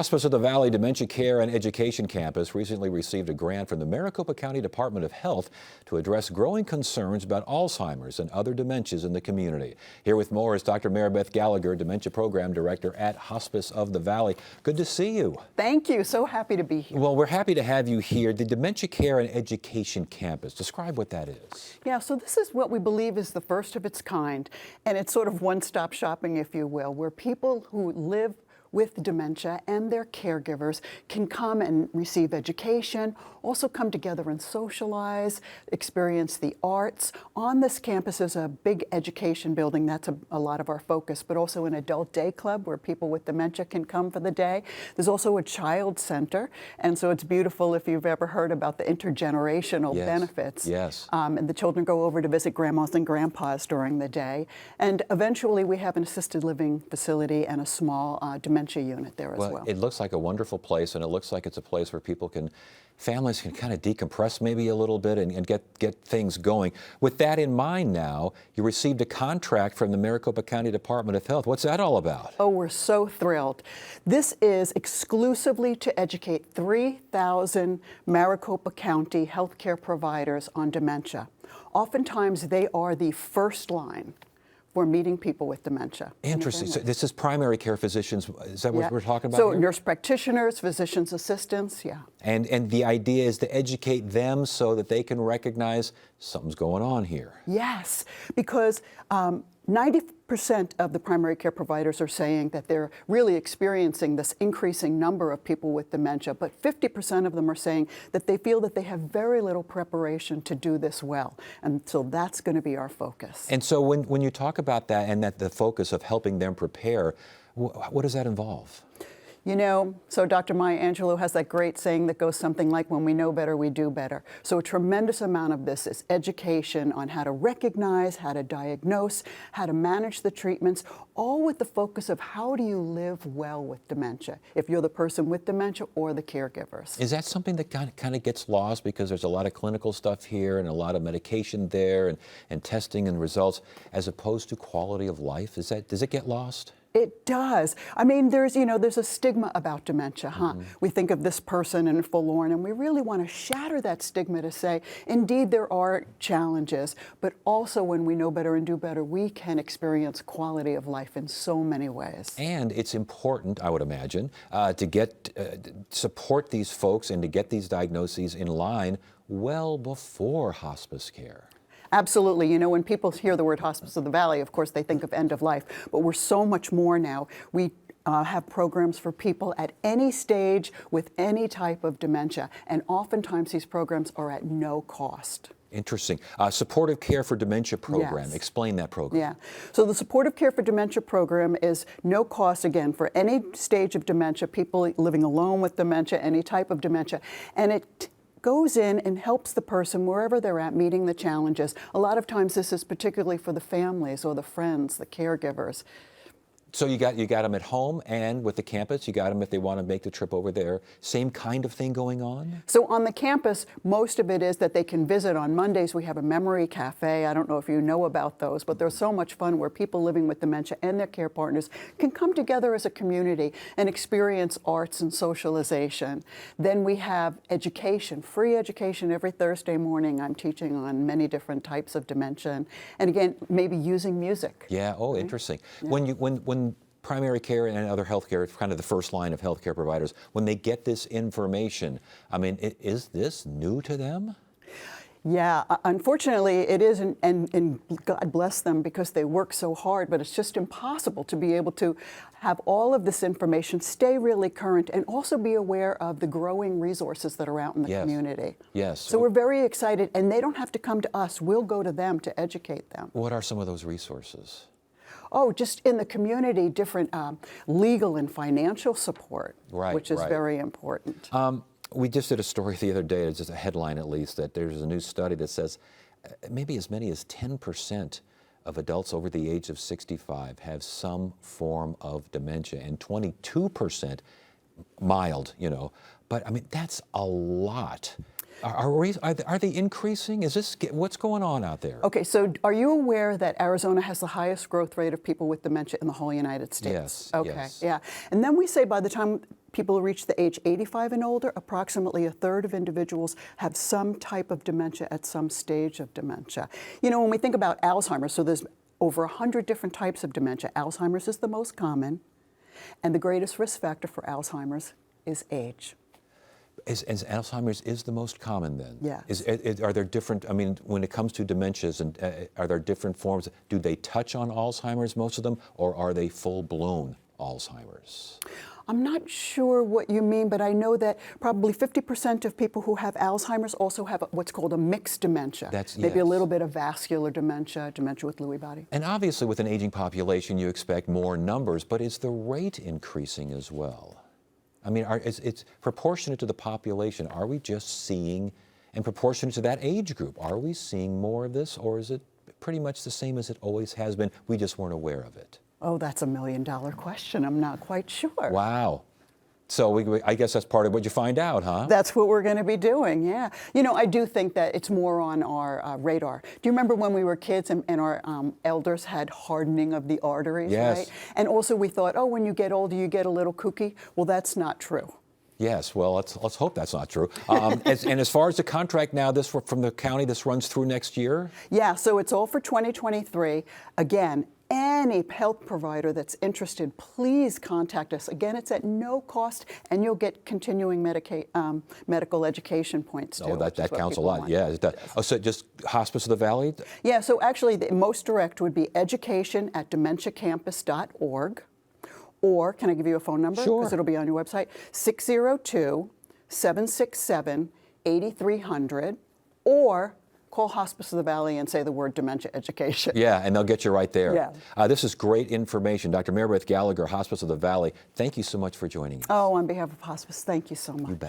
Hospice of the Valley Dementia Care and Education Campus recently received a grant from the Maricopa County Department of Health to address growing concerns about Alzheimer's and other dementias in the community. Here with more is Dr. Maribeth Gallagher, Dementia Program Director at Hospice of the Valley. Good to see you. Thank you. So happy to be here. Well, we're happy to have you here. The Dementia Care and Education Campus, describe what that is. Yeah, so this is what we believe is the first of its kind, and it's sort of one-stop shopping, if you will, where people who live with dementia and their caregivers can come and receive education, also come together and socialize, experience the arts. On this campus is a big education building. That's a lot of our focus, but also an adult day club where people with dementia can come for the day. There's also a child center, and so it's beautiful if you've ever heard about the intergenerational benefits. Yes. And the children go over to visit grandmas and grandpas during the day. And eventually we have an assisted living facility and a small dementia unit there as well. It looks like a wonderful place, and it looks like it's a place where families can kind of decompress maybe a little bit and get things going. With that in mind now, you received a contract from the Maricopa County Department of Health. What's that all about? Oh, we're so thrilled. This is exclusively to educate 3,000 Maricopa County healthcare providers on dementia. Oftentimes they are the first line for meeting people with dementia. Interesting. So this is primary care physicians. Is that what we're talking about So here? nurse practitioners, physician's assistants, yeah. And the idea is to educate them so that they can recognize something's going on here. Yes, because 90% of the primary care providers are saying that they're really experiencing this increasing number of people with dementia, but 50% of them are saying that they feel that they have very little preparation to do this well. And so that's going to be our focus. And so when you talk about that and that the focus of helping them prepare, what does that involve? You know, so Dr. Maya Angelou has that great saying that goes something like, when we know better, we do better. So a tremendous amount of this is education on how to recognize, how to diagnose, how to manage the treatments, all with the focus of how do you live well with dementia, if you're the person with dementia or the caregivers. Is that something that kind of gets lost because there's a lot of clinical stuff here and a lot of medication there and testing and results, as opposed to quality of life? Does it get lost? It does. I mean, there's a stigma about dementia, huh? Mm-hmm. We think of this person and forlorn, and we really want to shatter that stigma to say, indeed, there are challenges, but also when we know better and do better, we can experience quality of life in so many ways. And it's important, I would imagine, to support these folks and to get these diagnoses in line well before hospice care. Absolutely. You know, when people hear the word Hospice of the Valley, of course, they think of end of life, but we're so much more now. We have programs for people at any stage with any type of dementia, and oftentimes these programs are at no cost. Interesting. Supportive Care for Dementia program. Yes. Explain that program. Yeah. So the Supportive Care for Dementia program is no cost, again, for any stage of dementia, people living alone with dementia, any type of dementia, and it goes in and helps the person wherever they're at meeting the challenges. A lot of times this is particularly for the families or the friends, the caregivers. So you got them at home and with the campus, you got them if they want to make the trip over there. Same kind of thing going on? So on the campus, most of it is that they can visit. On Mondays, we have a memory cafe. I don't know if you know about those, but they're so much fun where people living with dementia and their care partners can come together as a community and experience arts and socialization. Then we have education, free education every Thursday morning. I'm teaching on many different types of dementia. And again, maybe using music. Yeah, oh, right? Interesting. Yeah. When primary care and other healthcare, kind of the first line of healthcare providers, when they get this information, I mean, is this new to them? Yeah, unfortunately it is, and God bless them because they work so hard, but it's just impossible to be able to have all of this information, stay really current, and also be aware of the growing resources that are out in the community. Yes. So we're very excited, and they don't have to come to us. We'll go to them to educate them. What are some of those resources? Oh, just in the community, different legal and financial support, which is very important. We just did a story the other day, it's just a headline at least, that there's a new study that says maybe as many as 10% of adults over the age of 65 have some form of dementia, and 22% mild, But I mean, that's a lot. Are they increasing? What's going on out there? Okay, so are you aware that Arizona has the highest growth rate of people with dementia in the whole United States? Yes. Okay, yes. yeah. And then we say by the time people who reach the age 85 and older, approximately a third of individuals have some type of dementia at some stage of dementia. You know, when we think about Alzheimer's, so there's over 100 different types of dementia. Alzheimer's is the most common, and the greatest risk factor for Alzheimer's is age. Alzheimer's is the most common then? Yes. Are there different, I mean, when it comes to dementias, and are there different forms? Do they touch on Alzheimer's, most of them, or are they full-blown Alzheimer's? I'm not sure what you mean, but I know that probably 50% of people who have Alzheimer's also have what's called a mixed dementia. Maybe a little bit of vascular dementia, dementia with Lewy body. And obviously with an aging population, you expect more numbers, but is the rate increasing as well? I mean, it's proportionate to the population. Are we just seeing, and proportionate to that age group, are we seeing more of this, or is it pretty much the same as it always has been? We just weren't aware of it. Oh, that's $1 million question. I'm not quite sure. Wow. So I guess that's part of what you find out, huh? That's what we're going to be doing, yeah. You know, I do think that it's more on our radar. Do you remember when we were kids and our elders had hardening of the arteries, yes. right? And also we thought, oh, when you get older, you get a little kooky. Well, that's not true. Yes, well, let's hope that's not true. And as far as the contract now, this from the county, this runs through next year? Yeah, so it's all for 2023. Again, any health provider that's interested, please contact us. Again, it's at no cost, and you'll get continuing medical education points too. Oh, that counts a lot. Yeah, it does. Yes. Oh, so just Hospice of the Valley? Yeah, so actually the most direct would be education@dementiacampus.org. Or, can I give you a phone number? Sure. Because it'll be on your website. 602-767-8300. Or call Hospice of the Valley and say the word dementia education. Yeah, and they'll get you right there. Yeah. This is great information. Dr. Maribeth Gallagher, Hospice of the Valley, thank you so much for joining us. Oh, on behalf of Hospice, thank you so much. You bet.